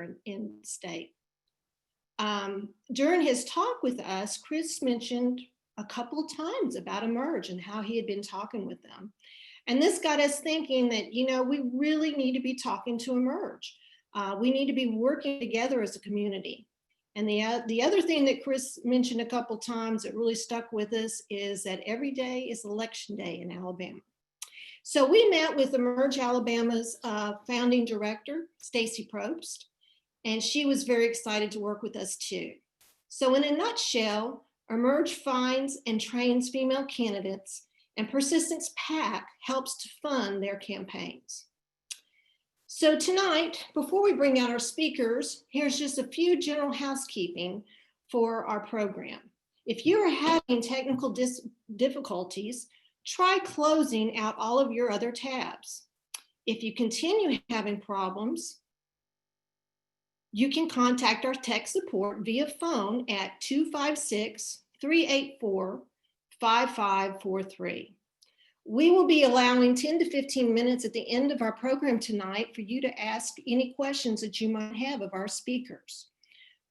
here in the state. During his talk with us, Chris mentioned a couple of times about AEmerge and how he had been talking with them. And this got us thinking that, you know, we really need to be talking to AEmerge. We need to be working together as a community. And the other thing that Chris mentioned a couple of times that really stuck with us is that every day is election day in Alabama. So we met with AEmerge Alabama's founding director, Stacey Probst, and she was very excited to work with us too. So in a nutshell, AEmerge finds and trains female candidates, and Persistence PAC helps to fund their campaigns. So tonight, before we bring out our speakers, here's just a few general housekeeping for our program. If you are having technical difficulties, try closing out all of your other tabs. If you continue having problems, you can contact our tech support via phone at 256-384-5543. We will be allowing 10 to 15 minutes at the end of our program tonight for you to ask any questions that you might have of our speakers.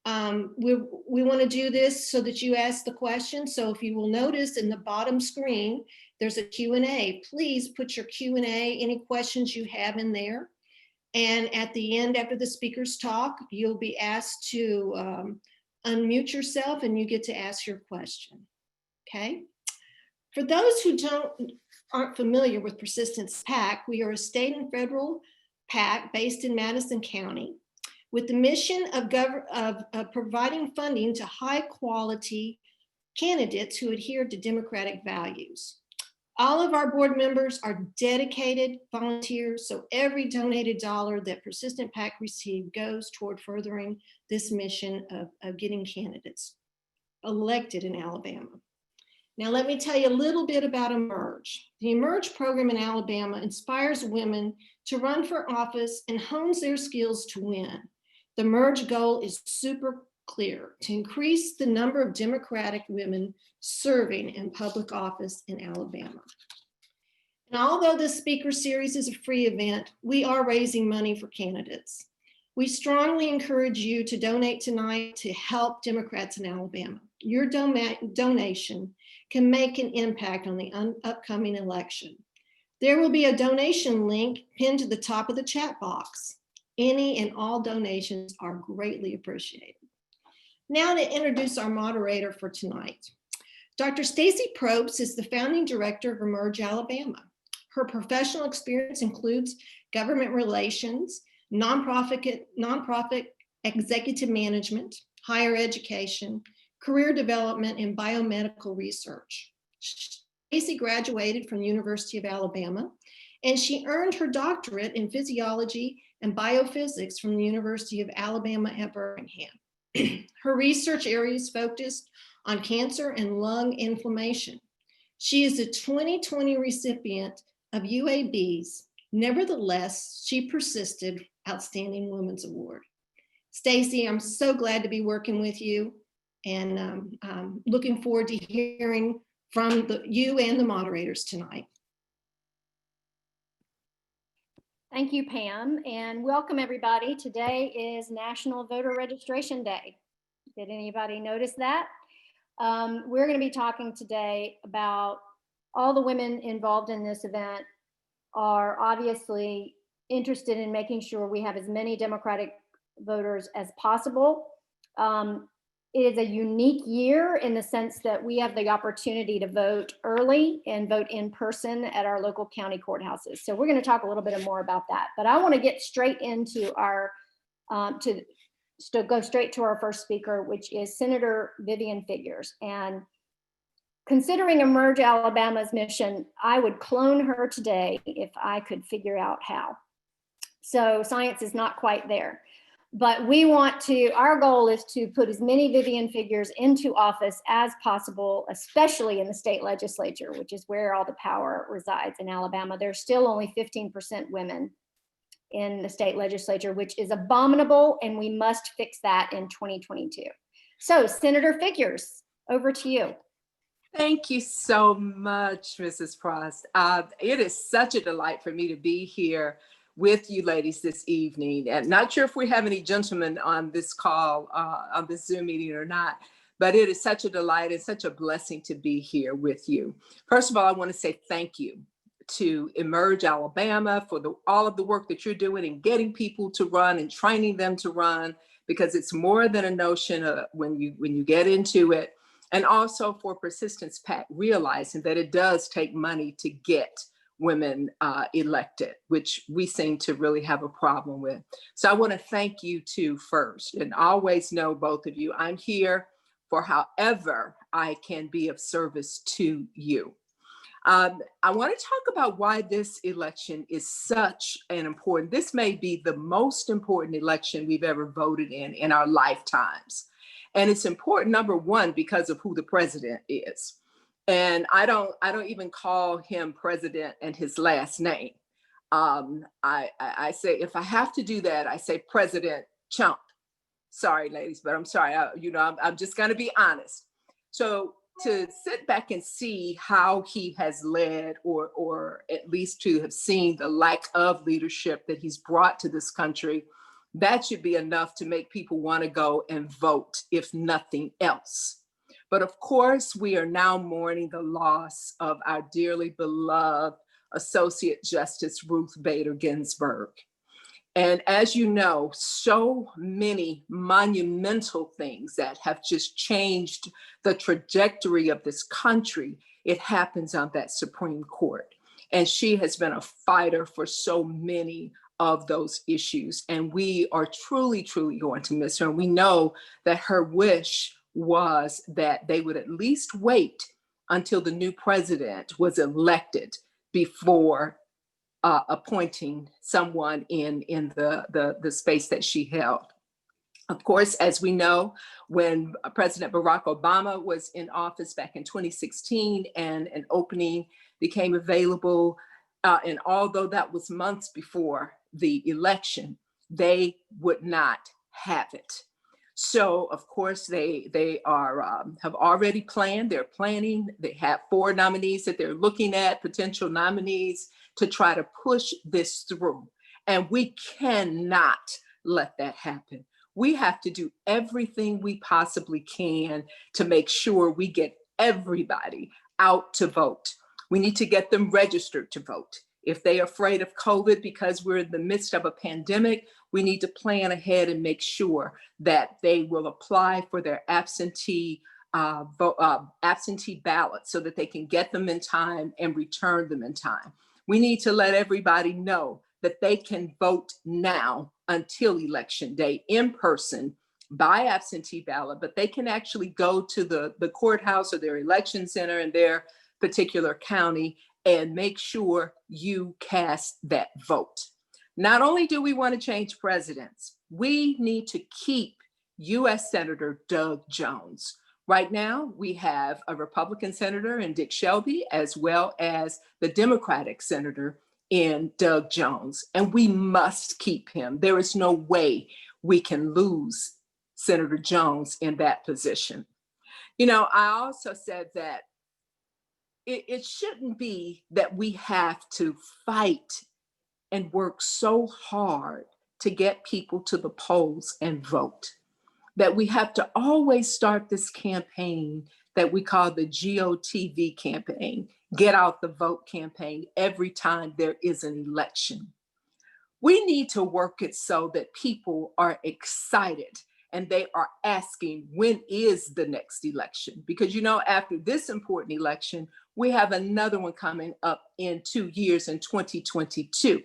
We want to do this so that you ask the question. So if you will notice in the bottom screen, there's a Q&A. Please put your Q&A, any questions you have in there. And at the end, after the speakers talk, you'll be asked to unmute yourself and you get to ask your question, okay? For those who aren't familiar with Persistence PAC, we are a state and federal PAC based in Madison County with the mission of providing funding to high quality candidates who adhere to democratic values. All of our board members are dedicated volunteers, so every donated dollar that Persistent PAC received goes toward furthering this mission of getting candidates elected in Alabama. Now, let me tell you a little bit about AEmerge. The AEmerge program in Alabama inspires women to run for office and hones their skills to win. The AEmerge goal is super clear: to increase the number of Democratic women serving in public office in Alabama. And although this speaker series is a free event, we are raising money for candidates. We strongly encourage you to donate tonight to help Democrats in Alabama. Your donation can make an impact on the upcoming election. There will be a donation link pinned to the top of the chat box. Any and all donations are greatly appreciated. Now to introduce our moderator for tonight. Dr. Stacey Probst is the founding director of AEmerge Alabama. Her professional experience includes government relations, nonprofit executive management, higher education, career development, and biomedical research. Stacey graduated from the University of Alabama, and she earned her doctorate in physiology and biophysics from the University of Alabama at Birmingham. Her research areas focused on cancer and lung inflammation. She is a 2020 recipient of UAB's Nevertheless, She Persisted Outstanding Women's Award. Stacey, I'm so glad to be working with you, and looking forward to hearing from you and the moderators tonight. Thank you, Pam, and welcome everybody. Today is National Voter Registration Day. Did anybody notice that? We're going to be talking today about all the women involved in this event are obviously interested in making sure we have as many Democratic voters as possible. It is a unique year in the sense that we have the opportunity to vote early and vote in person at our local county courthouses. So we're going to talk a little bit more about that. But I want to get straight into our, to go straight to our first speaker, which is Senator Vivian Figures. And considering AEmerge Alabama's mission, I would clone her today if I could figure out how. So science is not quite there. But we want to, our goal is to put as many Vivian Figures into office as possible, especially in the state legislature, which is where all the power resides in Alabama. There's still only 15% women in the state legislature, which is abominable, and we must fix that in 2022. So Senator Figures, over to you. Thank you so much, Mrs. Prost. It is such a delight for me to be here with you ladies this evening. And not sure if we have any gentlemen on this call, on this Zoom meeting or not, but it is such a delight and such a blessing to be here with you. First of all, I want to say thank you to AEmerge Alabama for all of the work that you're doing in getting people to run and training them to run, because it's more than a notion of when you get into it. And also for Persistence PAC, realizing that it does take money to get women elected, which we seem to really have a problem with. So I want to thank you two first, and always know, both of you, I'm here for however I can be of service to you. I want to talk about why this election is such an important, this may be the most important election we've ever voted in our lifetimes. And it's important, number one, because of who the president is. And I don't even call him president and his last name. I say, if I have to do that, I say President Chump. Sorry, ladies, but I'm sorry. I'm just going to be honest. So to sit back and see how he has led, or at least to have seen the lack of leadership that he's brought to this country, that should be enough to make people want to go and vote, if nothing else. But of course, we are now mourning the loss of our dearly beloved Associate Justice Ruth Bader Ginsburg. And as you know, so many monumental things that have just changed the trajectory of this country, it happens on that Supreme Court. And she has been a fighter for so many of those issues. And we are truly, truly going to miss her. And we know that her wish was that they would at least wait until the new president was elected before appointing someone in the space that she held. Of course, as we know, when President Barack Obama was in office back in 2016 and an opening became available, and although that was months before the election, they would not have it. So of course they are have already planned, they're planning, they have 4 nominees that they're looking at, potential nominees, to try to push this through. And we cannot let that happen. We have to do everything we possibly can to make sure we get everybody out to vote. We need to get them registered to vote. If they are afraid of COVID because we're in the midst of a pandemic, we need to plan ahead and make sure that they will apply for their absentee ballot so that they can get them in time and return them in time. We need to let everybody know that they can vote now until election day in person by absentee ballot, but they can actually go to the courthouse or their election center in their particular county and make sure you cast that vote. Not only do we want to change presidents, we need to keep U.S. Senator Doug Jones. Right now, we have a Republican senator in Dick Shelby, as well as the Democratic senator in Doug Jones, and we must keep him. There is no way we can lose Senator Jones in that position. You know, I also said that it shouldn't be that we have to fight and work so hard to get people to the polls and vote, that we have to always start this campaign that we call the GOTV campaign, get out the vote campaign, every time there is an election. We need to work it so that people are excited and they are asking, when is the next election? Because, you know, after this important election, we have another one coming up in 2 years in 2022.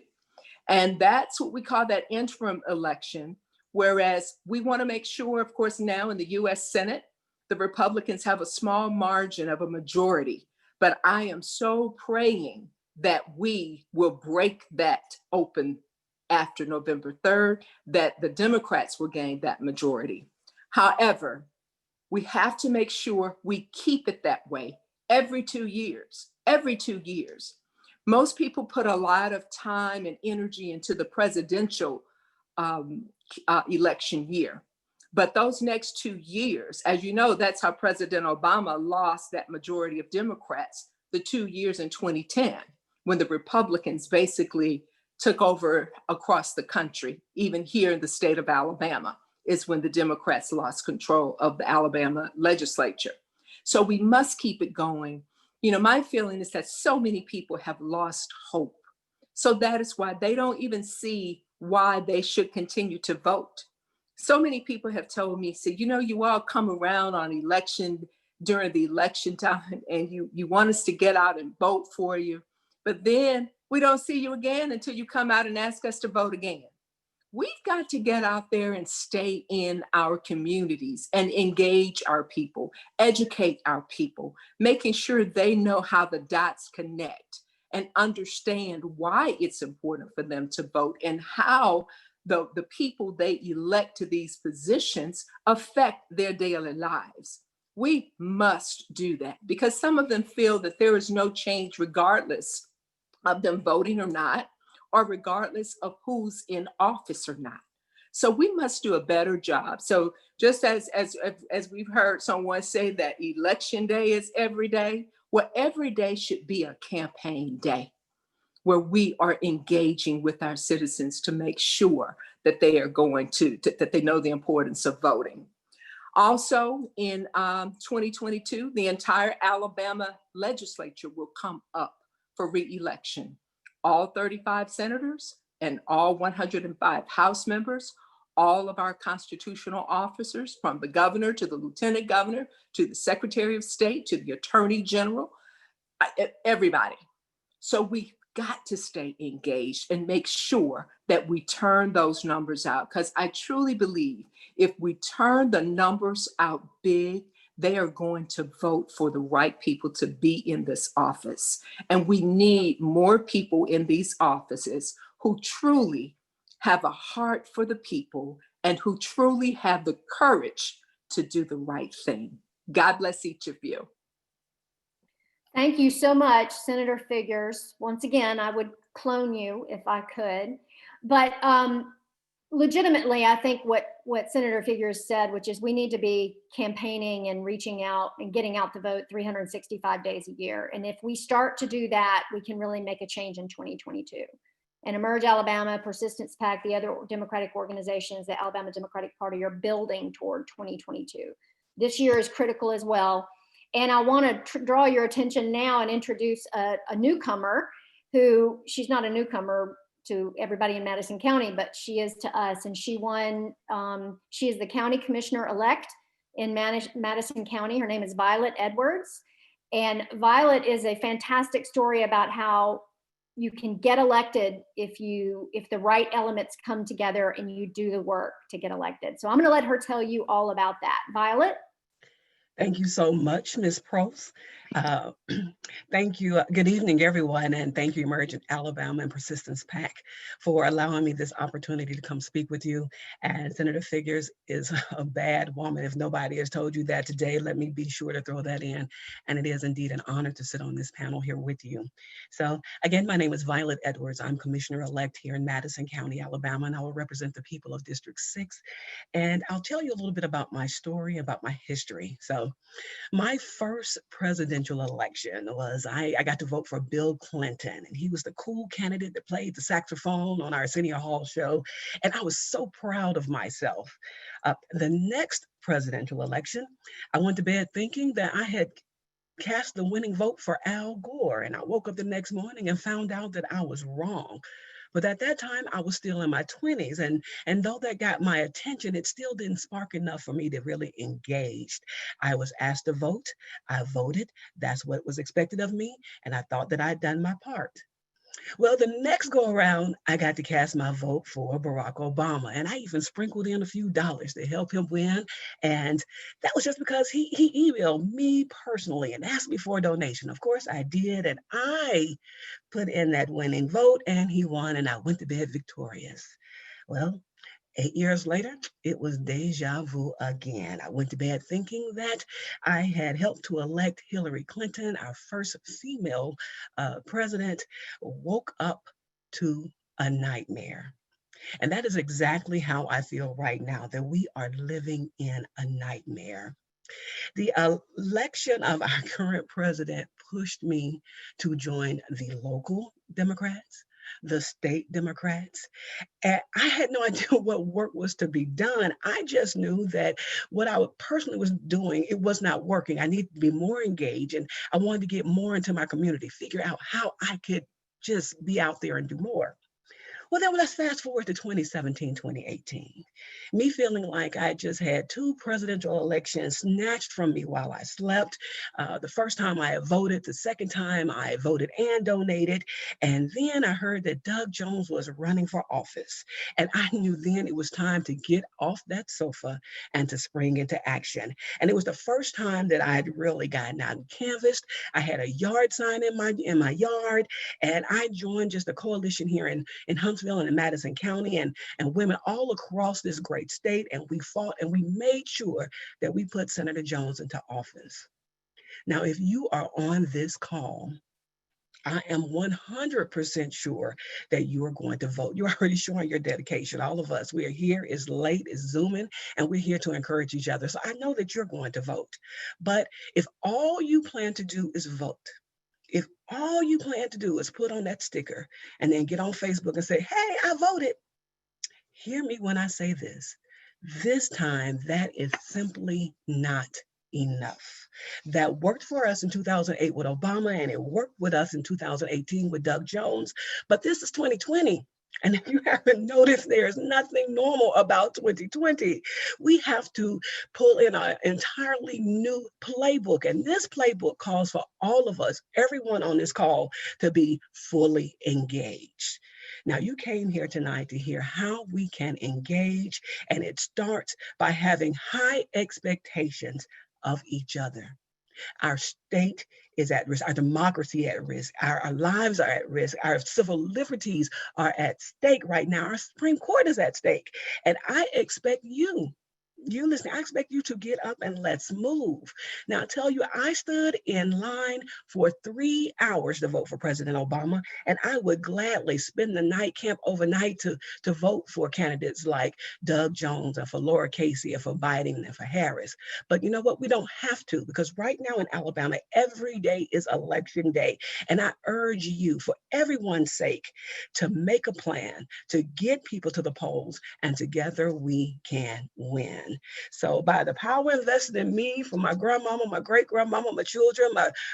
And that's what we call that interim election. Whereas we want to make sure, of course, now in the US Senate, the Republicans have a small margin of a majority. But I am so praying that we will break that open after November 3rd, that the Democrats will gain that majority. However, we have to make sure we keep it that way every 2 years, every 2 years. Most people put a lot of time and energy into the presidential election year. But those next 2 years, as you know, that's how President Obama lost that majority of Democrats, the 2 years in 2010, when the Republicans basically took over across the country, even here in the state of Alabama, is when the Democrats lost control of the Alabama legislature. So we must keep it going. You know, my feeling is that so many people have lost hope. So that is why they don't even see why they should continue to vote. So many people have told me, say, you know, you all come around on during the election time, and you want us to get out and vote for you, but then we don't see you again until you come out and ask us to vote again. We've got to get out there and stay in our communities and engage our people, educate our people, making sure they know how the dots connect and understand why it's important for them to vote and how the people they elect to these positions affect their daily lives. We must do that because some of them feel that there is no change regardless of them voting or not, or regardless of who's in office or not. So we must do a better job. So just as we've heard someone say that election day is every day, well, every day should be a campaign day where we are engaging with our citizens to make sure that they are going that they know the importance of voting. Also in 2022, the entire Alabama legislature will come up for re-election. All 35 senators and all 105 House members, all of our constitutional officers, from the governor to the lieutenant governor, to the secretary of state, to the attorney general, everybody. So we got to stay engaged and make sure that we turn those numbers out. Because I truly believe if we turn the numbers out big, they are going to vote for the right people to be in this office. And we need more people in these offices who truly have a heart for the people and who truly have the courage to do the right thing. God bless each of you. Thank you so much, Senator Figures. Once again, I would clone you if I could. But legitimately, I think what Senator Figures said, which is we need to be campaigning and reaching out and getting out the vote 365 days a year. And if we start to do that, we can really make a change in 2022. And AEmerge Alabama, Persistence PAC, the other Democratic organizations, the Alabama Democratic Party, are building toward 2022. This year is critical as well. And I want to draw your attention now and introduce a newcomer who, she's not a newcomer to everybody in Madison County, but she is to us. And she won, she is the county commissioner-elect in Madison County. Her name is Violet Edwards. And Violet is a fantastic story about how you can get elected if the right elements come together and you do the work to get elected. So I'm gonna let her tell you all about that. Violet? Thank you so much, Ms. Prost. Thank you. Good evening, everyone, and thank you, AEmerge Alabama and Persistence PAC, for allowing me this opportunity to come speak with you. And Senator Figures is a bad woman. If nobody has told you that today, let me be sure to throw that in. And it is indeed an honor to sit on this panel here with you. So again, my name is Violet Edwards. I'm Commissioner-elect here in Madison County, Alabama, and I will represent the people of District 6. And I'll tell you a little bit about my story, about my history. So my first presidential election was, I got to vote for Bill Clinton, and he was the cool candidate that played the saxophone on our Senior Hall show. And I was so proud of myself. The next presidential election, I went to bed thinking that I had cast the winning vote for Al Gore. And I woke up the next morning and found out that I was wrong. But at that time, I was still in my 20s. And though that got my attention, it still didn't spark enough for me to really engage. I was asked to vote. I voted. That's what was expected of me. And I thought that I'd done my part. Well, the next go around, I got to cast my vote for Barack Obama. And I even sprinkled in a few dollars to help him win. And that was just because he emailed me personally and asked me for a donation. Of course I did. And I put in that winning vote and he won and I went to bed victorious. Well, 8 years later, it was deja vu again. I went to bed thinking that I had helped to elect Hillary Clinton, our first female president, woke up to a nightmare. And that is exactly how I feel right now, that we are living in a nightmare. The election of our current president pushed me to join the local Democrats, the state Democrats. And I had no idea what work was to be done. I just knew that what I personally was doing, it was not working. I needed to be more engaged, and I wanted to get more into my community, figure out how I could just be out there and do more. Well, then let's fast forward to 2017, 2018. Me feeling like I just had two presidential elections snatched from me while I slept. The first time I voted, the second time I voted and donated. And then I heard that Doug Jones was running for office. And I knew then it was time to get off that sofa and to spring into action. And it was the first time that I had really gotten out and canvassed. I had a yard sign in my yard, and I joined just a coalition here in Huntsville and in Madison County, and women all across this great state. And we fought and we made sure that we put Senator Jones into office. Now, if you are on this call, I am 100% sure that you are going to vote. You're already showing your dedication. All of us, we are here, it's late, it's Zooming, and we're here to encourage each other. So I know that you're going to vote. But if all you plan to do is vote, if all you plan to do is put on that sticker and then get on Facebook and say, hey, I voted, hear me when I say this. This time, that is simply not enough. That worked for us in 2008 with Obama, and it worked with us in 2018 with Doug Jones. But this is 2020. And if you haven't noticed, there's nothing normal about 2020. We have to pull in an entirely new playbook. And this playbook calls for all of us, everyone on this call, to be fully engaged. Now, you came here tonight to hear how we can engage, and it starts by having high expectations of each other. Our state is at risk, our democracy at risk, our lives are at risk, our civil liberties are at stake right now, our Supreme Court is at stake. And I expect you listening, I expect you to get up and let's move. Now, I tell you, I stood in line for 3 hours to vote for President Obama, and I would gladly spend the night camp overnight to vote for candidates like Doug Jones and for Laura Casey and for Biden and for Harris. But you know what? We don't have to, because right now in Alabama, every day is election day. And I urge you, for everyone's sake, to make a plan to get people to the polls, and together we can win. So by the power invested in me, for my grandmama, my great-grandmama, my children,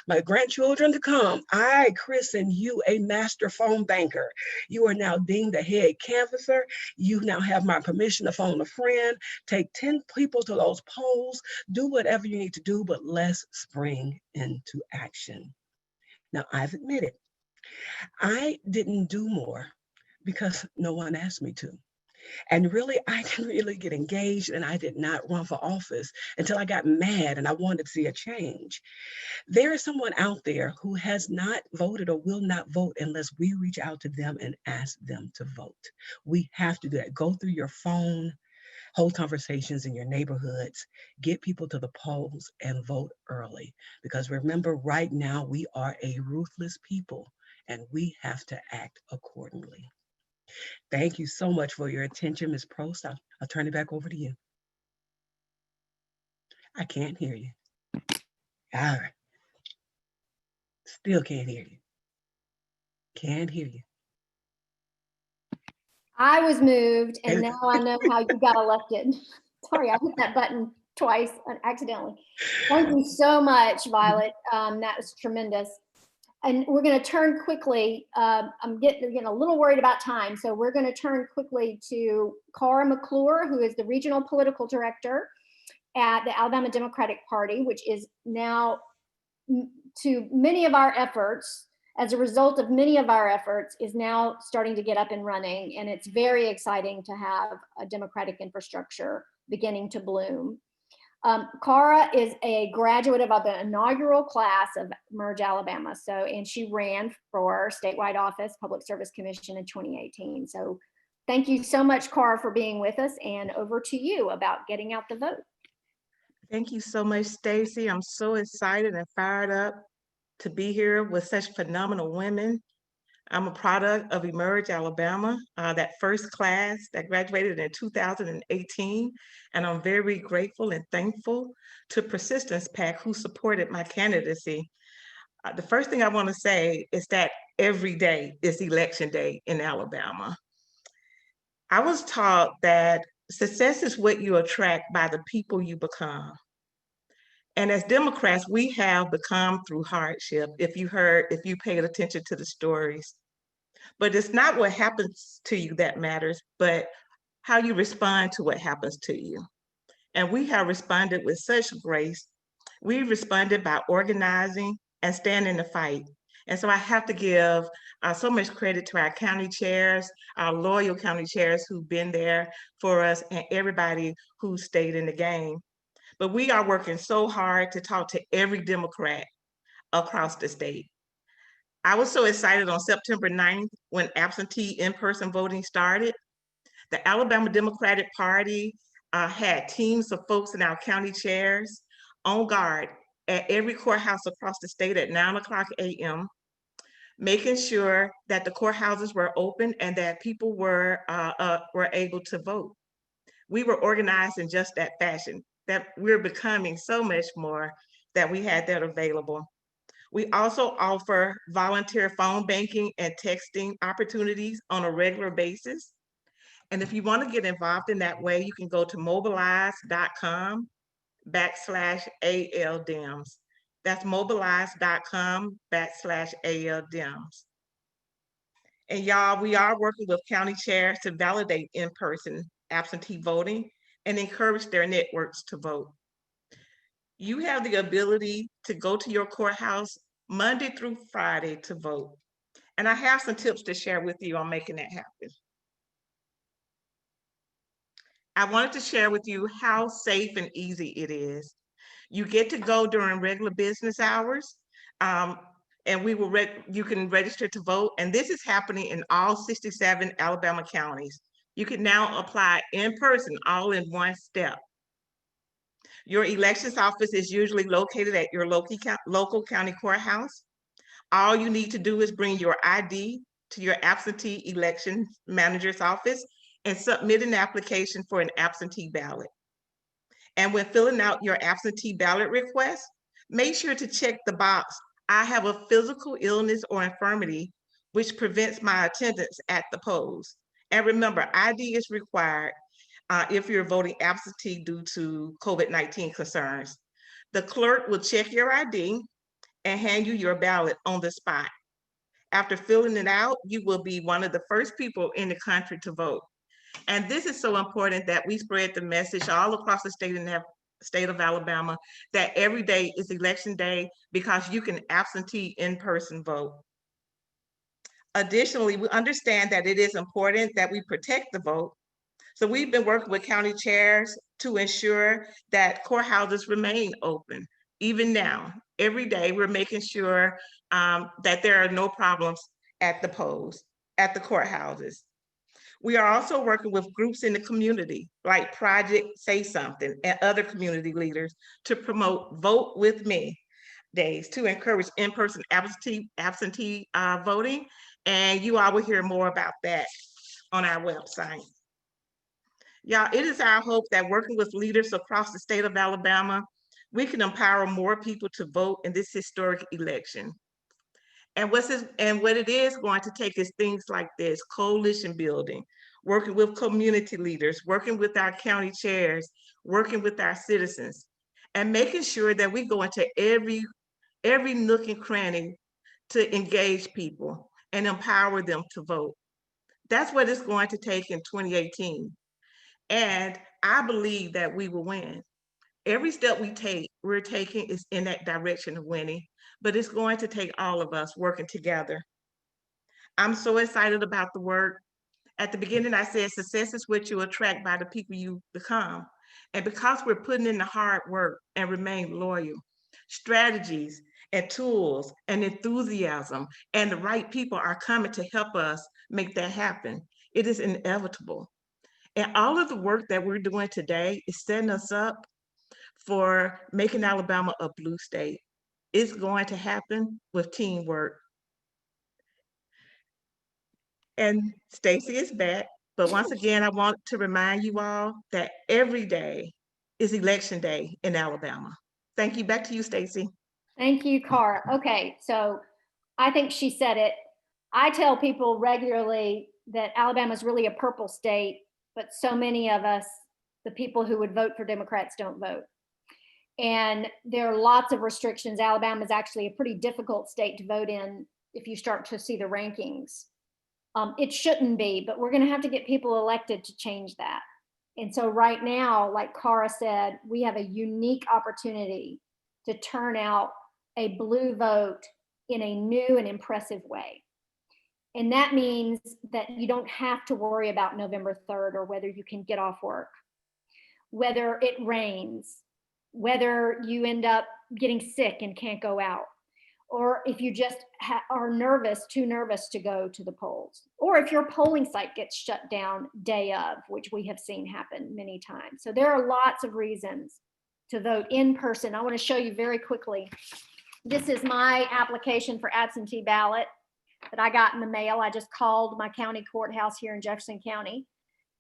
my grandchildren to come, I christen you a master phone banker. You are now deemed a head canvasser. You now have my permission to phone a friend. Take 10 people to those polls. Do whatever you need to do, but let's spring into action. Now, I've admitted, I didn't do more because no one asked me to. And really, I didn't really get engaged, and I did not run for office until I got mad and I wanted to see a change. There is someone out there who has not voted or will not vote unless we reach out to them and ask them to vote. We have to do that. Go through your phone, hold conversations in your neighborhoods, get people to the polls, and vote early. Because remember, right now, we are a ruthless people, and we have to act accordingly. Thank you so much for your attention, Ms. Prost. I'll turn it back over to you. I can't hear you. All right. Still can't hear you. Can't hear you. I was moved, and now I know how you got elected. Sorry, I hit that button twice accidentally. Thank you so much, Violet. That was tremendous. And we're going to turn quickly. I'm getting a little worried about time, so we're going to turn quickly to Cara McClure, who is the regional political director at the Alabama Democratic Party, which is now, to many of our efforts, as a result of many of our efforts, is now starting to get up and running. And it's very exciting to have a Democratic infrastructure beginning to bloom. Cara is a graduate of the inaugural class of AEmerge Alabama. And she ran for statewide office, Public Service Commission in 2018. So thank you so much, Cara, for being with us, and over to you about getting out the vote. Thank you so much, Stacy. I'm so excited and fired up to be here with such phenomenal women. I'm a product of AEmerge Alabama, that first class that graduated in 2018. And I'm very grateful and thankful to Persistence PAC, who supported my candidacy. The first thing I want to say is that every day is election day in Alabama. I was taught that success is what you attract by the people you become. And as Democrats, we have become through hardship, if you paid attention to the stories. But it's not what happens to you that matters, but how you respond to what happens to you. And we have responded with such grace. We responded by organizing and standing the fight. And so I have to give so much credit to our county chairs, our loyal county chairs who've been there for us, and everybody who stayed in the game. But we are working so hard to talk to every Democrat across the state. I was so excited on September 9th when absentee in-person voting started. The Alabama Democratic Party had teams of folks in our county chairs on guard at every courthouse across the state at 9:00 a.m., making sure that the courthouses were open and that people were able to vote. We were organized in just that fashion, that we're becoming so much more that we had that available. We also offer volunteer phone banking and texting opportunities on a regular basis. And if you want to get involved in that way, you can go to mobilize.com/ALDEMS. That's mobilize.com/ALDEMS. And y'all, we are working with county chairs to validate in-person absentee voting and encourage their networks to vote. You have the ability to go to your courthouse Monday through Friday to vote. And I have some tips to share with you on making that happen. I wanted to share with you how safe and easy it is. You get to go during regular business hours, and you can register to vote. And this is happening in all 67 Alabama counties. You can now apply in person, all in one step. Your elections office is usually located at your local county courthouse. All you need to do is bring your ID to your absentee election manager's office and submit an application for an absentee ballot. And when filling out your absentee ballot request, make sure to check the box, I have a physical illness or infirmity which prevents my attendance at the polls. And remember, ID is required if you're voting absentee due to COVID-19 concerns. The clerk will check your ID and hand you your ballot on the spot. After filling it out, you will be one of the first people in the country to vote. And this is so important that we spread the message all across the state of Alabama that every day is election day because you can absentee in-person vote. Additionally, we understand that it is important that we protect the vote. So we've been working with county chairs to ensure that courthouses remain open. Even now, every day, we're making sure that there are no problems at the polls, at the courthouses. We are also working with groups in the community, like Project Say Something and other community leaders to promote Vote With Me days to encourage in-person absentee voting. And you all will hear more about that on our website. Y'all, it is our hope that working with leaders across the state of Alabama, we can empower more people to vote in this historic election. And what it is going to take is things like this: coalition building, working with community leaders, working with our county chairs, working with our citizens, and making sure that we go into every nook and cranny to engage people and empower them to vote. That's what it's going to take in 2018. And I believe that we will win. Every step we're taking is in that direction of winning, but it's going to take all of us working together. I'm so excited about the work. At the beginning, I said success is what you attract by the people you become. And because we're putting in the hard work and remain loyal, strategies and tools and enthusiasm and the right people are coming to help us make that happen. It is inevitable. And all of the work that we're doing today is setting us up for making Alabama a blue state. It's going to happen with teamwork. And Stacey is back, but once again, I want to remind you all that every day is election day in Alabama. Thank you. Back to you, Stacey. Thank you, Cara. Okay, so I think she said it. I tell people regularly that Alabama is really a purple state, but so many of us, the people who would vote for Democrats, don't vote. And there are lots of restrictions. Alabama is actually a pretty difficult state to vote in if you start to see the rankings. It shouldn't be, but we're going to have to get people elected to change that. And so right now, like Cara said, we have a unique opportunity to turn out a blue vote in a new and impressive way. And that means that you don't have to worry about November 3rd or whether you can get off work, whether it rains, whether you end up getting sick and can't go out, or if you just are nervous, too nervous to go to the polls, or if your polling site gets shut down day of, which we have seen happen many times. So there are lots of reasons to vote in person. I want to show you very quickly. This is my application for absentee ballot that I got in the mail. I just called my county courthouse here in Jefferson County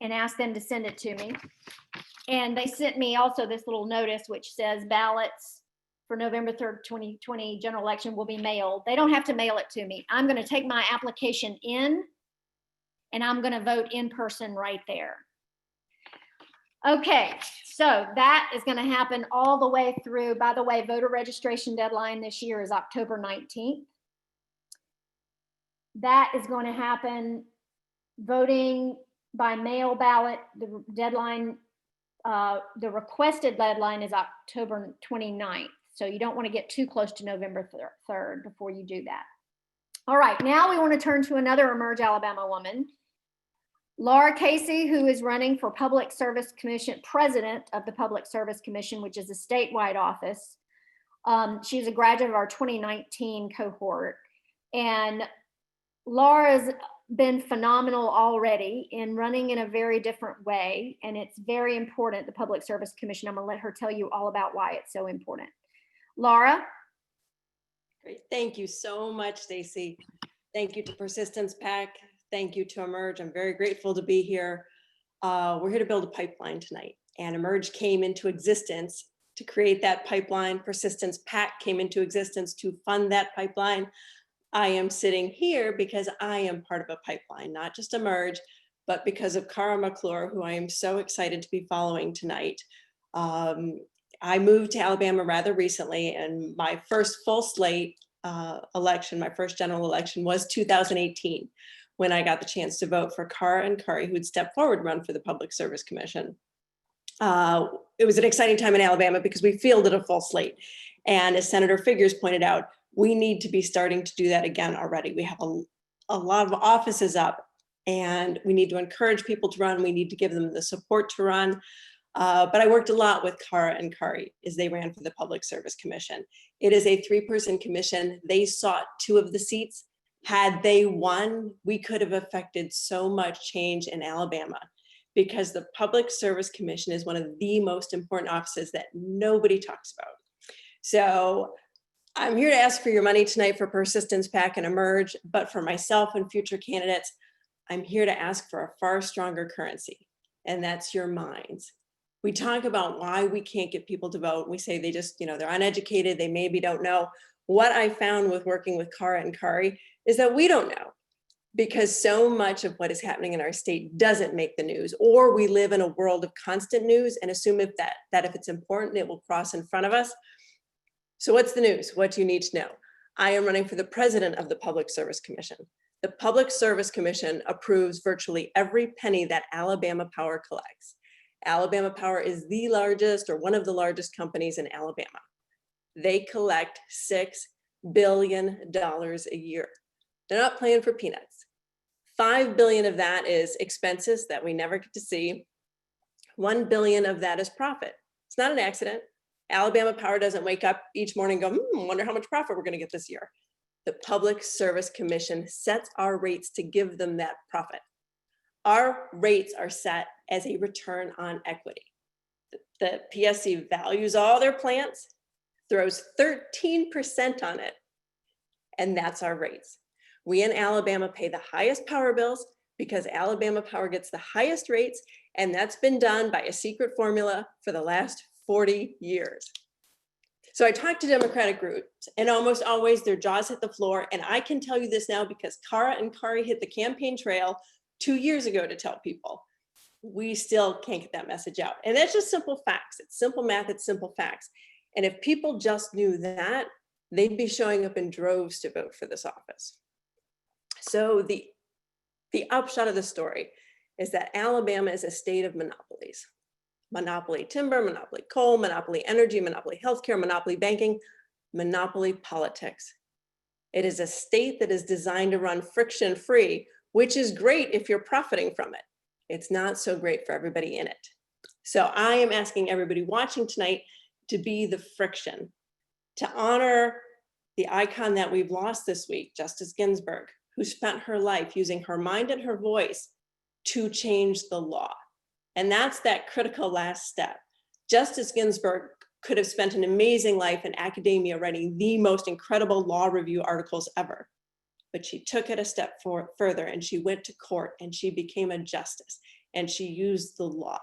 and asked them to send it to me. And they sent me also this little notice which says ballots for November 3rd, 2020 general election will be mailed. They don't have to mail it to me. I'm going to take my application in and I'm going to vote in person right there. Okay, so that is going to happen all the way through. By the way, voter registration deadline this year is October 19th. That is going to happen. Voting by mail ballot, the deadline, the requested deadline is October 29th. So you don't want to get too close to November 3rd before you do that. All right, now we want to turn to another AEmerge Alabama woman, Laura Casey, who is running for Public Service Commission, president of the Public Service Commission, which is a statewide office. She's a graduate of our 2019 cohort. And Laura's been phenomenal already in running in a very different way. And it's very important, the Public Service Commission. I'm gonna let her tell you all about why it's so important. Laura? Great, thank you so much, Stacy. Thank you to Persistence PAC. Thank you to AEmerge. I'm very grateful to be here. We're here to build a pipeline tonight, and AEmerge came into existence to create that pipeline. Persistence PAC came into existence to fund that pipeline. I am sitting here because I am part of a pipeline, not just AEmerge, but because of Cara McClure, who I am so excited to be following tonight. I moved to Alabama rather recently, and my first full slate election, my first general election was 2018, when I got the chance to vote for Cara and Kari, who would step forward and run for the Public Service Commission. It was an exciting time in Alabama because we fielded a full slate. And as Senator Figures pointed out, we need to be starting to do that again already. We have a lot of offices up, and we need to encourage people to run. We need to give them the support to run. But I worked a lot with Cara and Kari as they ran for the Public Service Commission. It is a 3-person commission. They sought 2 of the seats. Had they won, we could have affected so much change in Alabama, because the Public Service Commission is one of the most important offices that nobody talks about. So I'm here to ask for your money tonight for Persistence PAC and AEmerge, but for myself and future candidates, I'm here to ask for a far stronger currency, and that's your minds. We talk about why we can't get people to vote. We say they just, they're uneducated, they maybe don't know. What I found with working with Cara and Kari is that we don't know, because so much of what is happening in our state doesn't make the news, or we live in a world of constant news and assume that if it's important, it will cross in front of us. So what's the news? What do you need to know? I am running for the president of the Public Service Commission. The Public Service Commission approves virtually every penny that Alabama Power collects. Alabama Power is the largest, or one of the largest companies in Alabama. They collect $6 billion a year. They're not playing for peanuts. $5 billion of that is expenses that we never get to see. $1 billion of that is profit. It's not an accident. Alabama Power doesn't wake up each morning and go, wonder how much profit we're going to get this year. The Public Service Commission sets our rates to give them that profit. Our rates are set as a return on equity. The PSC values all their plants, throws 13% on it, and that's our rates. We in Alabama pay the highest power bills because Alabama Power gets the highest rates, and that's been done by a secret formula for the last 40 years. So I talked to Democratic groups, and almost always their jaws hit the floor. And I can tell you this now because Cara and Kari hit the campaign trail 2 years ago to tell people. We still can't get that message out. And that's just simple facts. It's simple math, it's simple facts. And if people just knew that, they'd be showing up in droves to vote for this office. So the upshot of the story is that Alabama is a state of monopolies. Monopoly timber, monopoly coal, monopoly energy, monopoly healthcare, monopoly banking, monopoly politics. It is a state that is designed to run friction-free, which is great if you're profiting from it. It's not so great for everybody in it. So I am asking everybody watching tonight to be the friction, to honor the icon that we've lost this week, Justice Ginsburg, who spent her life using her mind and her voice to change the law. And that's that critical last step. Justice Ginsburg could have spent an amazing life in academia writing the most incredible law review articles ever. But she took it a step further, and she went to court and she became a justice and she used the law.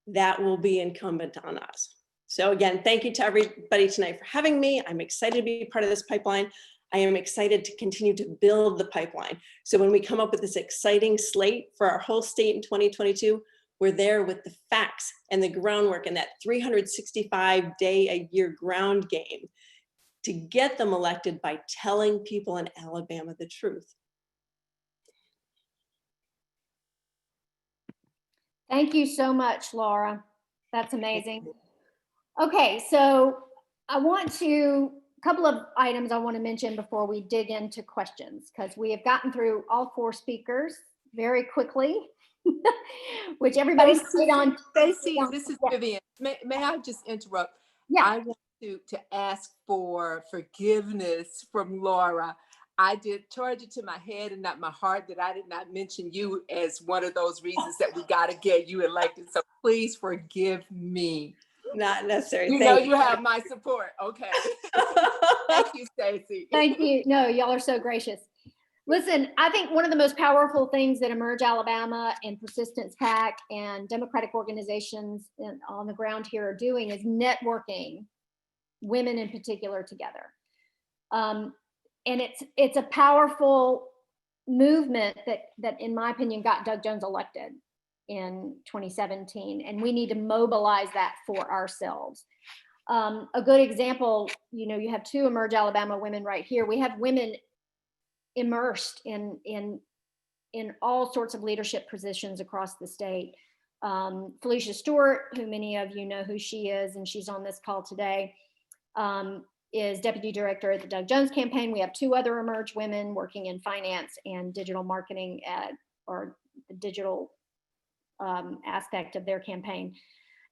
That will be incumbent on us. So again, thank you to everybody tonight for having me. I'm excited to be part of this pipeline. I am excited to continue to build the pipeline. So when we come up with this exciting slate for our whole state in 2022, we're there with the facts and the groundwork and that 365-day-a-year ground game to get them elected by telling people in Alabama the truth. Thank you so much, Laura. That's amazing. Okay, so a couple of items I want to mention before we dig into questions, because we have gotten through all 4 speakers very quickly, which everybody stayed on. Stacey, this is Vivian. May I just interrupt? Yeah. I want to ask for forgiveness from Laura. I did charge it to my head and not my heart that I did not mention you as one of those reasons that we got to get you elected. So please forgive me. Not necessary. You know you have my support. Okay. Thank you, Stacey. Thank you. No, y'all are so gracious. Listen, I think one of the most powerful things that AEmerge Alabama and Persistence PAC and Democratic organizations on the ground here are doing is networking women in particular together. And it's a powerful movement that in my opinion got Doug Jones elected in 2017, and we need to mobilize that for ourselves. A good example, you have 2 AEmerge Alabama women right here. We have women immersed in all sorts of leadership positions across the state. Felicia Stewart, who many of you know who she is, and she's on this call today, is deputy director at the Doug Jones campaign. We have 2 other AEmerge women working in finance and digital marketing or the digital aspect of their campaign.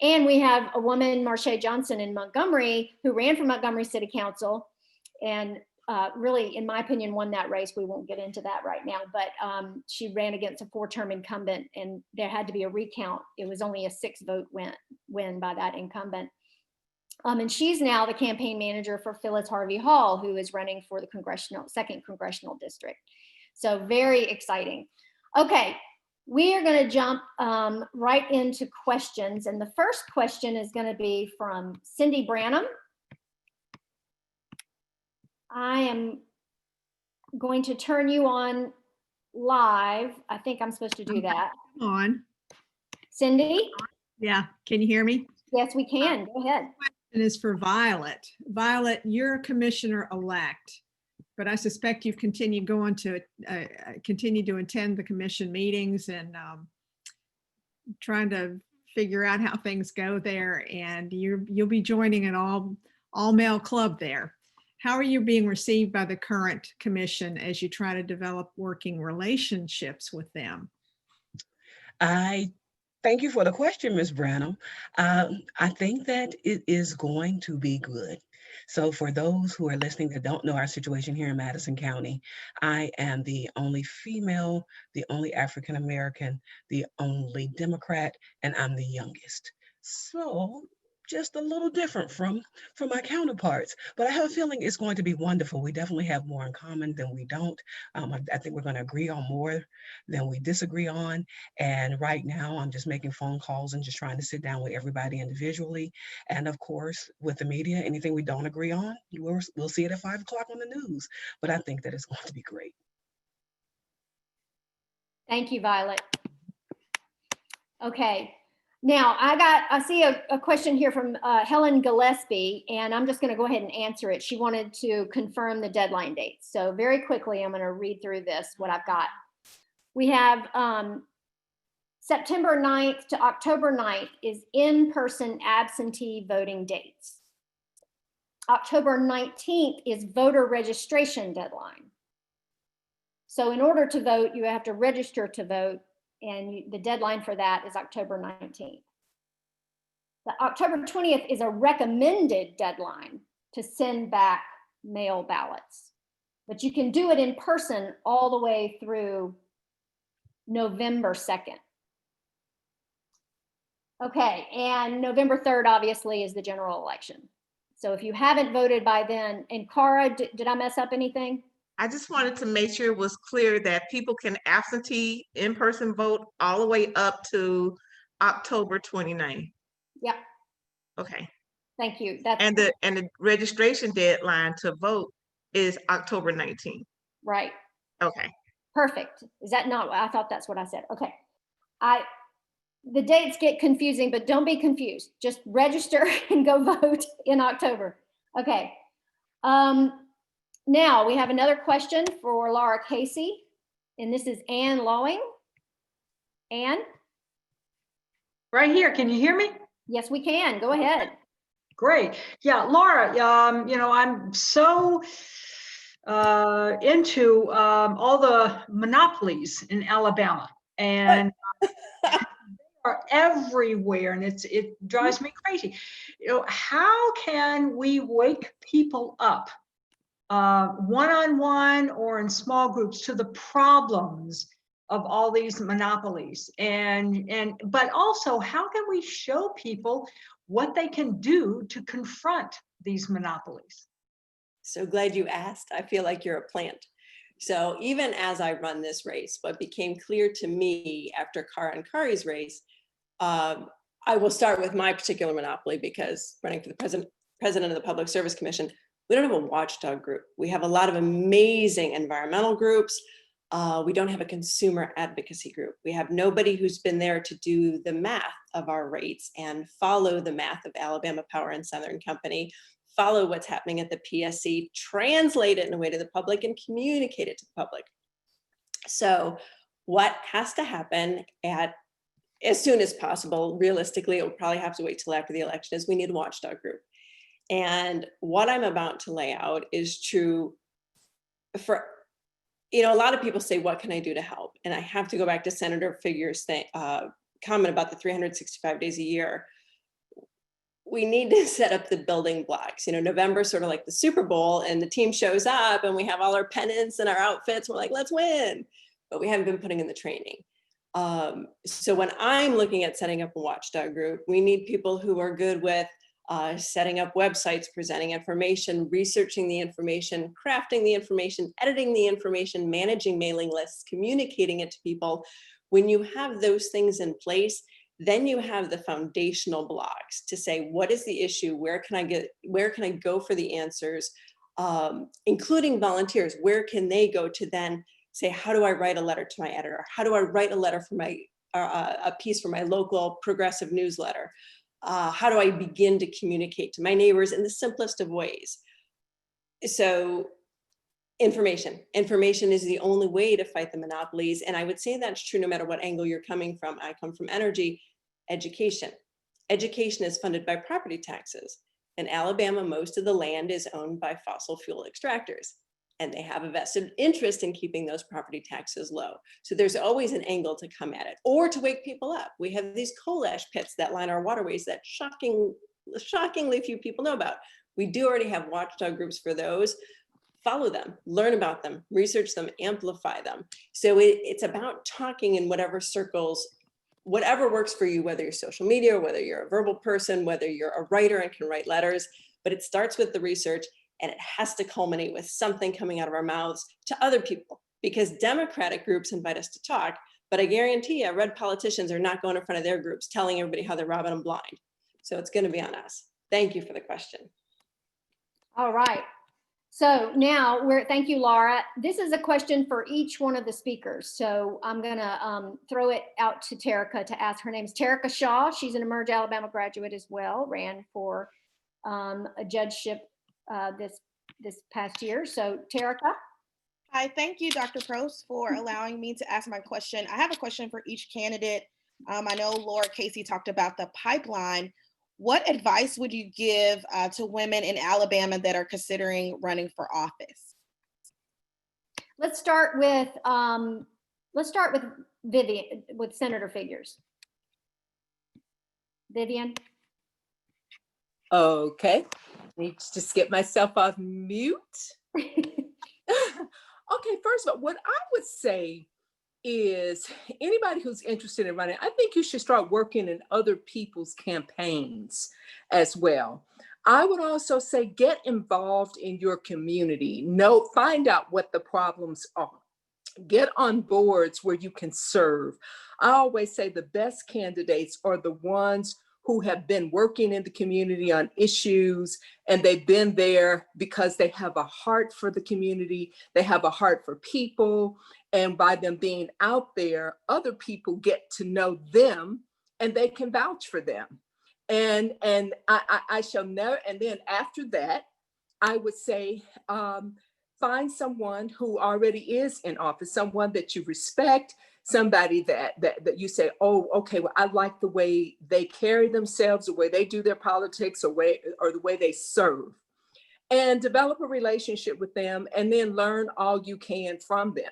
And we have a woman, Marsha Johnson in Montgomery, who ran for Montgomery City Council and really, in my opinion, won that race. We won't get into that right now, but she ran against a 4-term incumbent and there had to be a recount. It was only a 6-vote win by that incumbent. And she's now the campaign manager for Phyllis Harvey Hall, who is running for the 2nd Congressional District. So very exciting. Okay, we are going to jump right into questions. And the first question is going to be from Cindy Branham. I am going to turn you on live. I think I'm supposed to do that. On. Cindy? Yeah, can you hear me? Yes, we can. Go ahead. It is for Violet. Violet, you're a commissioner-elect, but I suspect you've continued to attend the commission meetings and trying to figure out how things go there. And you'll be joining an all-male club there. How are you being received by the current commission as you try to develop working relationships with them? Thank you for the question, Ms. Branham. I think that it is going to be good. So for those who are listening that don't know our situation here in Madison County, I am the only female, the only African-American, the only Democrat, and I'm the youngest. So just a little different from my counterparts. But I have a feeling it's going to be wonderful. We definitely have more in common than we don't. I think we're going to agree on more than we disagree on. And right now, I'm just making phone calls and just trying to sit down with everybody individually. And of course, with the media, anything we don't agree on, we'll see it at 5 o'clock on the news. But I think that it's going to be great. Thank you, Violet. Okay. Now I see a question here from Helen Gillespie, and I'm just going to go ahead and answer it. She wanted to confirm the deadline dates. So very quickly, I'm going to read through this, what I've got. We have September 9th to October 9th is in-person absentee voting dates. October 19th is voter registration deadline. So in order to vote, you have to register to vote, and the deadline for that is October 19th. The October 20th is a recommended deadline to send back mail ballots, but you can do it in person all the way through November 2nd. Okay, and November 3rd obviously is the general election. So if you haven't voted by then, and Cara, did I mess up anything? I just wanted to make sure it was clear that people can absentee in-person vote all the way up to October 29th. Yep. Okay. Thank you. And the registration deadline to vote is October 19th. Right. Okay. Perfect. Is that not, I thought that's what I said. Okay. The dates get confusing, but don't be confused. Just register and go vote in October. Okay. Now we have another question for Laura Casey, and this is Ann Lowing. Ann? Right here, can you hear me? Yes, we can. Go ahead. Great. Yeah, Laura, I'm so into all the monopolies in Alabama, and they are everywhere, and it drives me crazy. How can we wake people up one-on-one or in small groups to the problems of all these monopolies, but also how can we show people what they can do to confront these monopolies? So glad you asked. I feel like you're a plant. So even as I run this race, what became clear to me after Cara and Kari's race, I will start with my particular monopoly, because running for the president of the Public Service Commission, we don't have a watchdog group. We have a lot of amazing environmental groups. We don't have a consumer advocacy group. We have nobody who's been there to do the math of our rates and follow the math of Alabama Power and Southern Company, follow what's happening at the PSC, translate it in a way to the public, and communicate it to the public. So what has to happen as soon as possible, realistically, it will probably have to wait till after the election, is we need a watchdog group. And what I'm about to lay out is true for, a lot of people say, what can I do to help? And I have to go back to Senator Figures' comment about the 365 days a year. We need to set up the building blocks. November sort of like the Super Bowl, and the team shows up and we have all our pennants and our outfits. We're like, let's win. But we haven't been putting in the training. So when I'm looking at setting up a watchdog group, we need people who are good with setting up websites, presenting information, researching the information, crafting the information, editing the information, managing mailing lists, communicating it to people. When you have those things in place, then you have the foundational blocks to say, what is the issue? Where can I go for the answers? Including volunteers, where can they go to then say, how do I write a letter to my editor? How do I write a letter for a piece for my local progressive newsletter? How do I begin to communicate to my neighbors in the simplest of ways? So information is the only way to fight the monopolies. And I would say that's true no matter what angle you're coming from. I come from energy. Education is funded by property taxes. In Alabama, most of the land is owned by fossil fuel extractors, and they have a vested interest in keeping those property taxes low. So there's always an angle to come at it, or to wake people up. We have these coal ash pits that line our waterways that shockingly few people know about. We do already have watchdog groups for those. Follow them, learn about them, research them, amplify them. So it's about talking in whatever circles whatever works for you, whether you're social media, or whether you're a verbal person, whether you're a writer and can write letters, but it starts with the research and it has to culminate with something coming out of our mouths to other people, because Democratic groups invite us to talk, but I guarantee you red politicians are not going in front of their groups telling everybody how they're robbing them blind. So it's going to be on us. Thank you for the question. All right. So now thank you, Laura. This is a question for each one of the speakers. So I'm gonna throw it out to Terica to ask. Her name is Terica Shaw. She's an AEmerge Alabama graduate as well, ran for a judgeship this past year. So Terica. Hi, thank you, Dr. Prost, for allowing me to ask my question. I have a question for each candidate. I know Laura Casey talked about the pipeline. What advice would you give to women in Alabama that are considering running for office? Let's start with Vivian, with Senator Figures. Vivian. Okay, need to just get myself off mute. Okay, first of all, what I would say is anybody who's interested in running, I think you should start working in other people's campaigns as well. I would also say get involved in your community. Find out what the problems are. Get on boards where you can serve. I always say the best candidates are the ones who have been working in the community on issues, and they've been there because they have a heart for the community, they have a heart for people, and by them being out there, other people get to know them and they can vouch for them. And I shall never, and then after that, I would say, find someone who already is in office, someone that you respect, somebody that you say, oh, okay, well, I like the way they carry themselves, the way they do their politics, or the way they serve, and develop a relationship with them, and then learn all you can from them.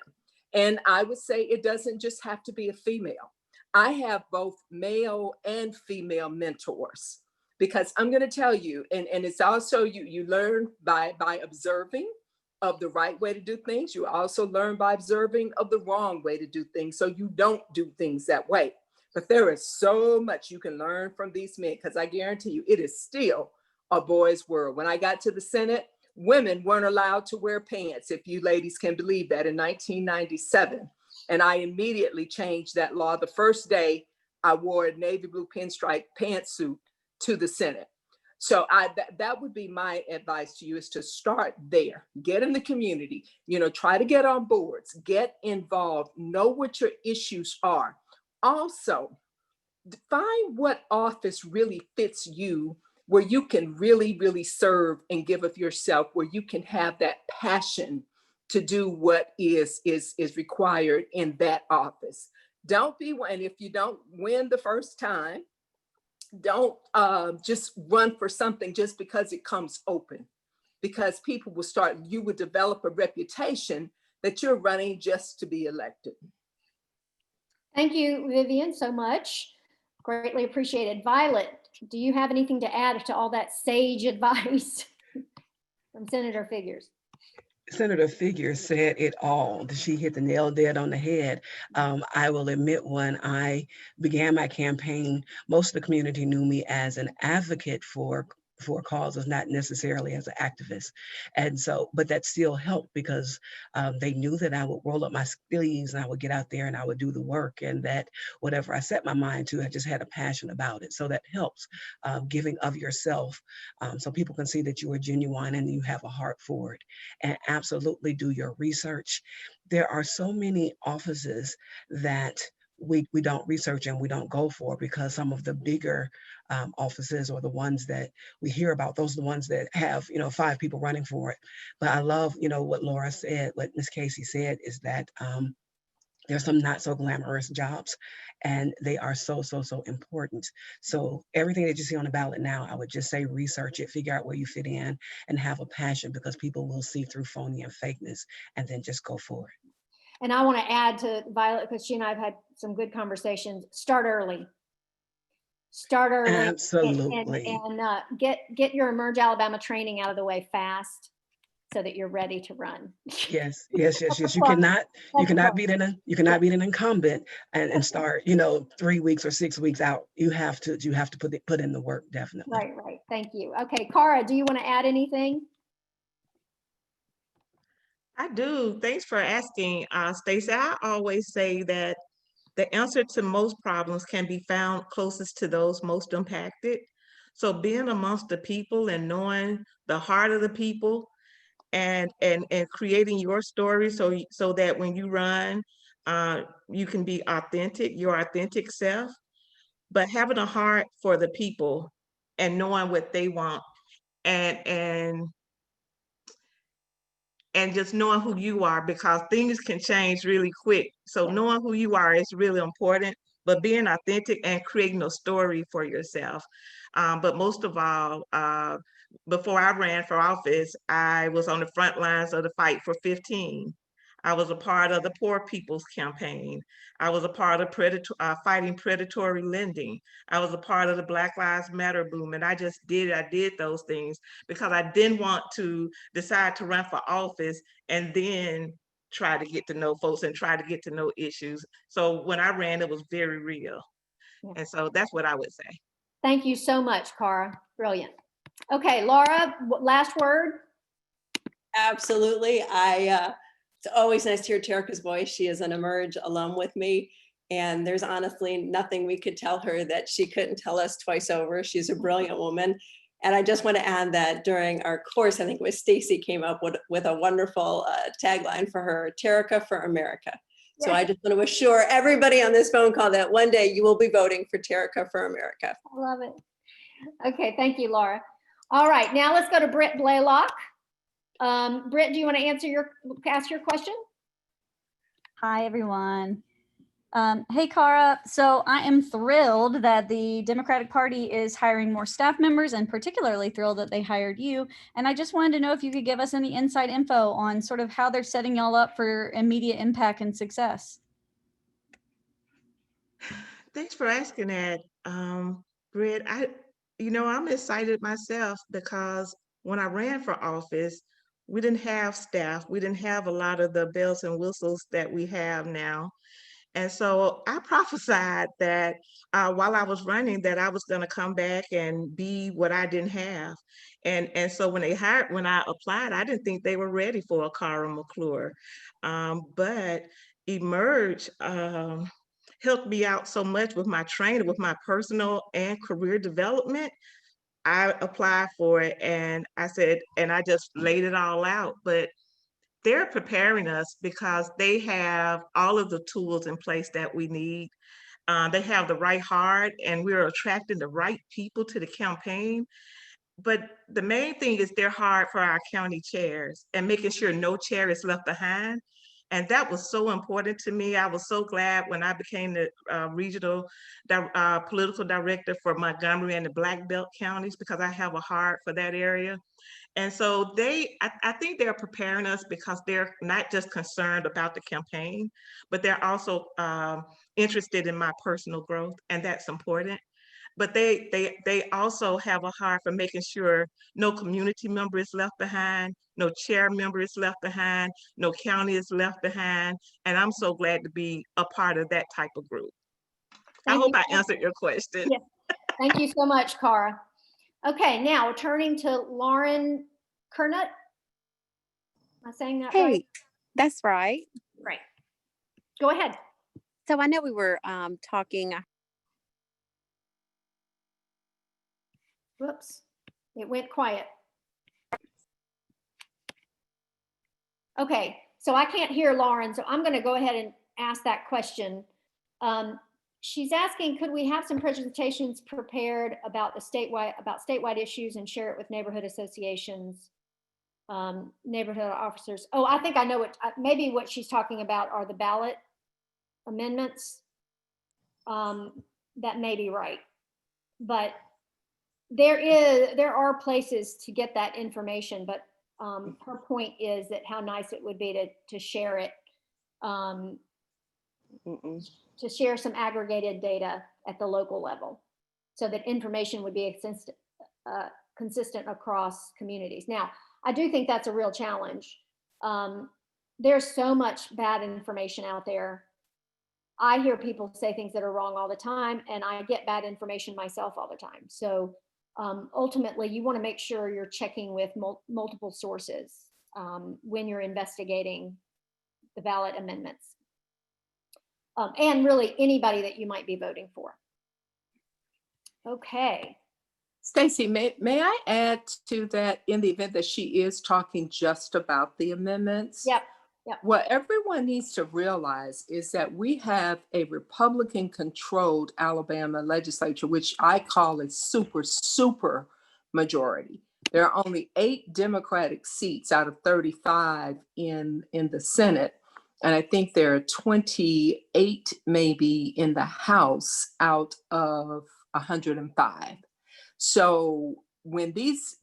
And I would say it doesn't just have to be a female. I have both male and female mentors, because I'm going to tell you, and it's also you learn by observing of the right way to do things. You also learn by observing of the wrong way to do things, so you don't do things that way. But there is so much you can learn from these men, because I guarantee you it is still a boys' world. When I got to the Senate, women weren't allowed to wear pants, if you ladies can believe that, in 1997. And I immediately changed that law. The first day I wore a navy blue pinstripe pantsuit to the Senate. So that would be my advice to you, is to start there. Get in the community, try to get on boards, get involved, know what your issues are. Also, find what office really fits you, where you can really, really serve and give of yourself, where you can have that passion to do what is required in that office. Don't be one, and if you don't win the first time, don't just run for something just because it comes open, because people will you would develop a reputation that you're running just to be elected. Thank you, Vivian, so much. Greatly appreciated. Violet, do you have anything to add to all that sage advice from Senator Figures? Senator Figures said it all. She hit the nail dead on the head. I will admit, when I began my campaign, most of the community knew me as an advocate for causes, not necessarily as an activist. And so, but that still helped, because they knew that I would roll up my sleeves and I would get out there and I would do the work, and that whatever I set my mind to, I just had a passion about it. So that helps, giving of yourself, so people can see that you are genuine and you have a heart for it. And absolutely do your research. There are so many offices that we don't research and we don't go for, because some of the bigger offices, or the ones that we hear about, those are the ones that have 5 people running for it. But I love what Laura said, what Ms. Casey said, is that there's some not so glamorous jobs, and they are so important. So everything that you see on the ballot now, I would just say research it, figure out where you fit in, and have a passion, because people will see through phony and fakeness, and then just go for it. And I want to add to Violet, because she and I have had some good conversations. Start early. Start early. Absolutely. And get your AEmerge Alabama training out of the way fast. so that you're ready to run. Yes, yes, yes, yes. You Plus. cannot That's plus. beat an incumbent and start, 3 weeks or 6 weeks out. You have to put in the work, definitely. Right, right. Thank you. Okay, Cara, do you want to add anything? I do. Thanks for asking, Stacey. I always say that the answer to most problems can be found closest to those most impacted. So being amongst the people and knowing the heart of the people and creating your story so that when you run, you can be authentic, your authentic self, but having a heart for the people and knowing what they want and just knowing who you are, because things can change really quick. So knowing who you are is really important, but being authentic and creating a story for yourself. But most of all, before I ran for office, I was on the front lines of the fight for 15. I was a part of the Poor People's Campaign. I was a part of fighting predatory lending. I was a part of the Black Lives Matter movement. I did those things because I didn't want to decide to run for office and then try to get to know folks and try to get to know issues. So when I ran, it was very real. Yeah. And so that's what I would say. Thank you so much, Cara. Brilliant. Okay, Laura, last word. Absolutely. It's always nice to hear Terica's voice. She is an AEmerge alum with me, and there's honestly nothing we could tell her that she couldn't tell us twice over. She's a brilliant woman. And I just want to add that during our course, I think it was Stacy came up with a wonderful tagline for her, Terica for America. So I just want to assure everybody on this phone call that one day you will be voting for Terica for America. I love it. Okay, thank you, Laura. All right, now let's go to Britt Blaylock. Britt, do you want to ask your question? Hi, everyone. Hey, Cara. So I am thrilled that the Democratic Party is hiring more staff members, and particularly thrilled that they hired you. And I just wanted to know if you could give us any inside info on sort of how they're setting y'all up for immediate impact and success. Thanks for asking that, Britt. I'm excited myself because when I ran for office, we didn't have staff. We didn't have a lot of the bells and whistles that we have now. And so I prophesied that while I was running, that I was going to come back and be what I didn't have. And so when I applied, I didn't think they were ready for a Cara McClure. But AEmerge helped me out so much with my training, with my personal and career development. I applied for it and I just laid it all out. But they're preparing us because they have all of the tools in place that we need. They have the right heart, and we're attracting the right people to the campaign. But the main thing is their heart for our county chairs and making sure no chair is left behind. And that was so important to me. I was so glad when I became the regional political director for Montgomery and the Black Belt counties, because I have a heart for that area. And so I think they're preparing us because they're not just concerned about the campaign, but they're also interested in my personal growth, and that's important. But they also have a heart for making sure no community member is left behind, no chair member is left behind, no county is left behind. And I'm so glad to be a part of that type of group. I hope I answered your question. Yes. Thank you so much, Cara. Okay, now turning to Lauren Kernut. Am I saying that right? Hey, that's right. Right. Go ahead. So I know we were talking. Whoops, it went quiet. Okay, so I can't hear Lauren, so I'm going to go ahead and ask that question. She's asking, could we have some presentations prepared about statewide issues and share it with neighborhood associations, neighborhood officers? Oh, I think I know maybe what she's talking about are the ballot amendments. That may be right, but there are places to get that information, but her point is that how nice it would be to share it, to share some aggregated data at the local level so that information would be consistent across communities. Now, I do think that's a real challenge. There's so much bad information out there. I hear people say things that are wrong all the time, and I get bad information myself all the time. So ultimately, you want to make sure you're checking with multiple sources when you're investigating the ballot amendments. And really anybody that you might be voting for. Okay. Stacy, may I add to that, in the event that she is talking just about the amendments? Yep. What everyone needs to realize is that we have a Republican-controlled Alabama legislature, which I call a super majority. There are only 8 Democratic seats out of 35 in the Senate. And I think there are 28 maybe in the House out of 105. So when these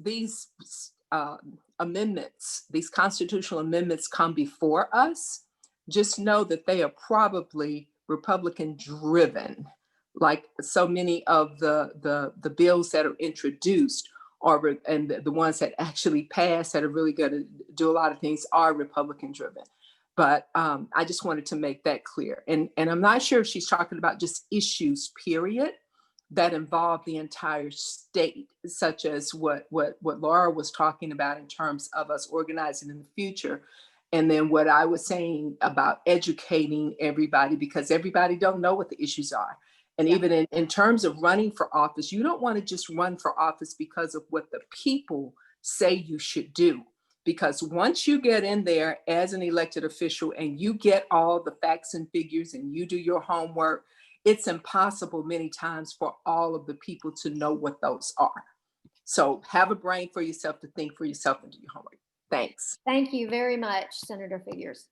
amendments, these constitutional amendments come before us, just know that they are probably Republican driven. Like so many of the bills that are introduced and the ones that actually pass that are really going to do a lot of things are Republican driven. But I just wanted to make that clear. And I'm not sure if she's talking about just issues, period, that involve the entire state, such as what Laura was talking about in terms of us organizing in the future. And then what I was saying about educating everybody, because everybody don't know what the issues are. And even in terms of running for office, you don't want to just run for office because of what the people say you should do. Because once you get in there as an elected official and you get all the facts and figures and you do your homework, it's impossible many times for all of the people to know what those are. So have a brain for yourself, to think for yourself, and do your homework. Thanks. Thank you very much, Senator Figures.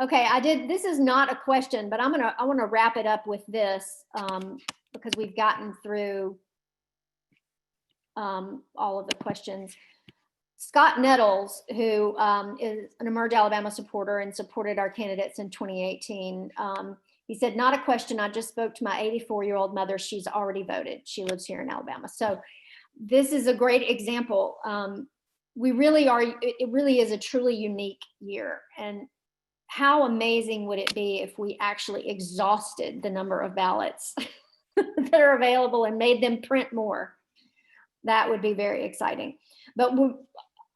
Okay, this is not a question, but I want to wrap it up with this because we've gotten through all of the questions. Scott Nettles, who is an AEmerge Alabama supporter and supported our candidates in 2018, he said, not a question. I just spoke to my 84-year-old mother. She's already voted. She lives here in Alabama. So this is a great example. We really are, it really is a truly unique year. And how amazing would it be if we actually exhausted the number of ballots that are available and made them print more? That would be very exciting. But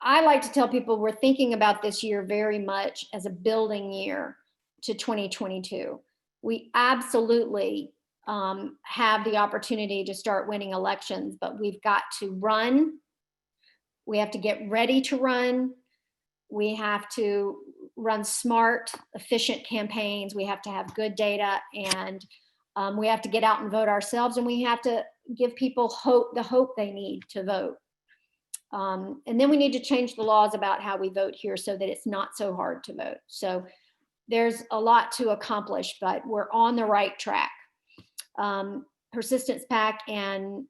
I like to tell people we're thinking about this year very much as a building year to 2022. We absolutely have the opportunity to start winning elections, but we've got to run. We have to get ready to run. We have to run smart, efficient campaigns. We have to have good data, and we have to get out and vote ourselves, and we have to give people the hope they need to vote. And then we need to change the laws about how we vote here so that it's not so hard to vote. So there's a lot to accomplish, but we're on the right track. Persistence PAC and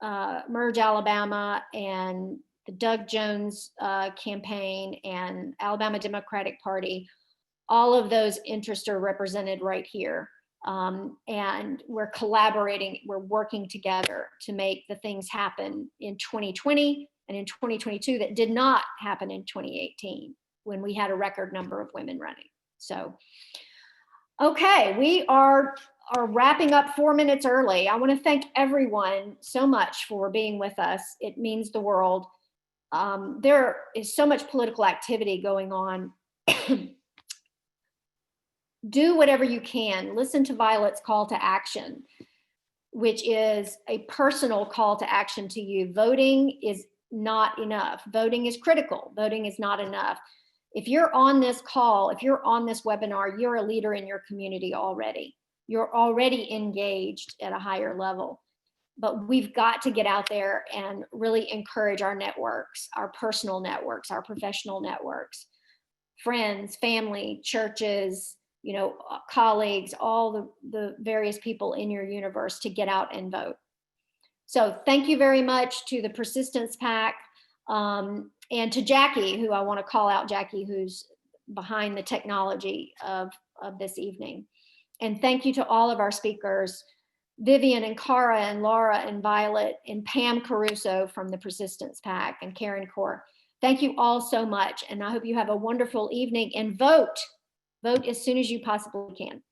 AEmerge Alabama and the Doug Jones campaign and Alabama Democratic Party, all of those interests are represented right here. And we're collaborating, we're working together to make the things happen in 2020 and in 2022 that did not happen in 2018 when we had a record number of women running. So, okay, we are wrapping up 4 minutes early. I want to thank everyone so much for being with us. It means the world. There is so much political activity going on. Do whatever you can. Listen to Violet's call to action, which is a personal call to action to you. Voting is not enough. Voting is critical. Voting is not enough. If you're on this call, if you're on this webinar, you're a leader in your community already. You're already engaged at a higher level. But we've got to get out there and really encourage our networks, our personal networks, our professional networks, friends, family, churches, colleagues, all the various people in your universe to get out and vote. So thank you very much to the Persistence PAC and to Jackie, who I want to call out, Jackie, who's behind the technology of this evening. And thank you to all of our speakers. Vivian and Cara and Laura and Violet and Pam Caruso from the Persistence PAC and Karen Core. Thank you all so much. And I hope you have a wonderful evening and vote. Vote as soon as you possibly can.